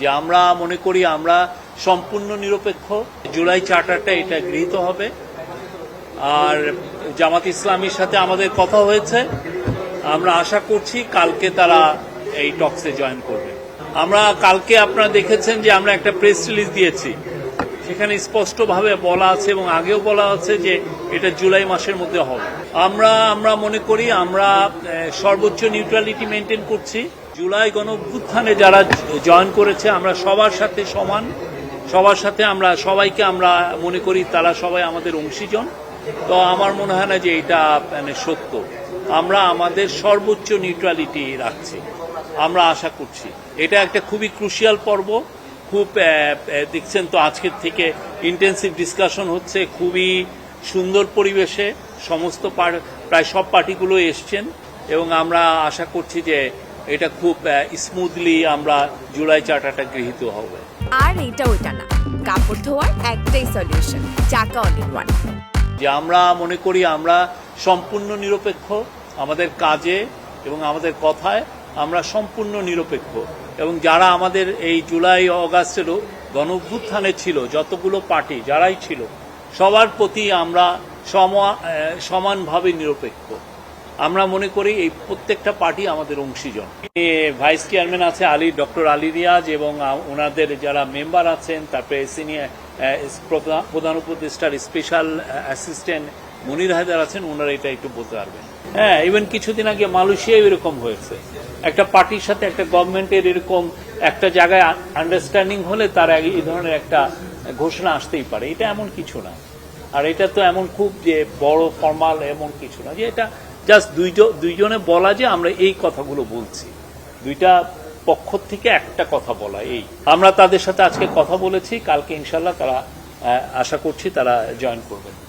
যে আমরা মনে করি আমরা সম্পূর্ণ নিরপেক্ষ, জুলাই চার্টারটা এটা গৃহীত হবে। আর জামাত ইসলামীর সাথে আমাদের কথা হয়েছে, আমরা আশা করছি কালকে তারা এই টকসে জয়েন করবে। আমরা কালকে আপনারা দেখেছেন যে আমরা একটা প্রেস রিলিজ দিয়েছি, সেখানে স্পষ্টভাবে বলা আছে এবং আগেও বলা আছে যে এটা জুলাই মাসের মধ্যে হবে। আমরা মনে করি আমরা সর্বোচ্চ নিউট্রালিটি মেনটেন করছি। জুলাই গণ অভ্যুত্থানে যারা জয়েন করেছে আমরা সবার সাথে সমান, সবার সাথে আমরা সবাইকে আমরা মনে করি তারা সবাই আমাদের অংশীজন। তো আমার মনে হয় না যে এটা সত্য। আমরা আমাদের সর্বোচ্চ নিউট্রালিটি রাখছি। আমরা আশা করছি এটা একটা খুবই ক্রুশিয়াল পর্ব। খুব দেখছেন তো আজকের থেকে ইন্টেন্সিভ ডিসকাশন হচ্ছে, খুবই সুন্দর পরিবেশে সমস্ত প্রায় সব পার্টিগুলো এসছেন এবং আমরা আশা করছি যে এটা খুব স্মুথলি আমরা জুলাই চার্টারটা গৃহীত হবে। আর এটা ওইটা না, কাপড় ধোয়ার একটাই সলিউশন, চাকা অল ইন ওয়ান। যে আমরা মনে করি আমরা সম্পূর্ণ নিরপেক্ষ, আমাদের কাজে এবং আমাদের কথায় আমরা সম্পূর্ণ নিরপেক্ষ। এবং যারা আমাদের এই জুলাই অগাস্টের গণ অভ্যুত্থানে ছিল, যতগুলো পার্টি যারাই ছিল, সবার প্রতি আমরা সমানভাবে নিরপেক্ষ। আমরা মনে করি এই প্রত্যেকটা পার্টি আমাদের অংশীজন। ভাইস চেয়ারম্যান আছে ডক্টর আলী রিয়াজ এবং ওনাদের যারা মেম্বার আছেন, তারপরে সিনিয়র প্রধান উপদেষ্টার স্পেশাল অ্যাসিস্ট্যান্ট মনির হায়দার আছেন, ওনারা এটা একটু বলতে পারবেন। হ্যাঁ, ইভেন কিছুদিন আগে মালয়েশিয়ায় এরকম হয়েছে, একটা পার্টির সাথে একটা গভর্নমেন্টের এরকম একটা জায়গায় আন্ডারস্ট্যান্ডিং হলে তার এই ধরনের একটা ঘোষণা আসতেই পারে। এটা এমন কিছু না, আর এটা তো এমন খুব যে বড় ফর্মাল এমন কিছু না, যে এটা জাস্ট দুইজনে বলা যে আমরা এই কথাগুলো বলছি, দুইটা পক্ষ থেকে একটা কথা বলা। এই আমরা তাদের সাথে আজকে কথা বলেছি, কালকে ইনশাল্লাহ তারা আশা করছি তারা জয়েন করবেন।